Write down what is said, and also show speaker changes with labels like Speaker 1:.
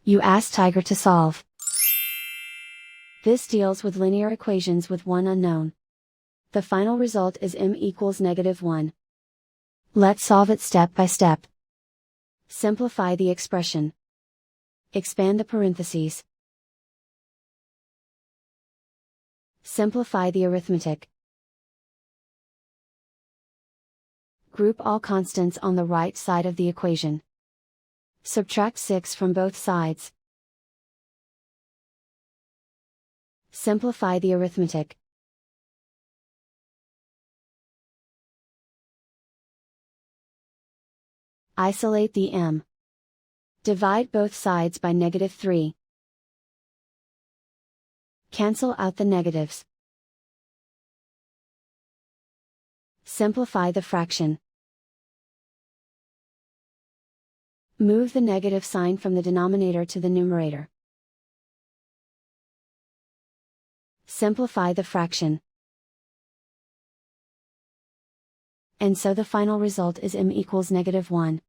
Speaker 1: You ask Tiger to solve. This deals with linear equations with one unknown. The final result is m equals -1. Let's solve it step by step. Simplify the expression. Expand the parentheses. Simplify the arithmetic. Group all constants on the right side of the equation. Subtract 6 from both sides. Simplify the arithmetic. Isolate the m. Divide both sides by -3. Cancel out the negatives. Simplify the fraction. Move the negative sign from the denominator to the numerator. Simplify the fraction. And so the final result is m equals -1.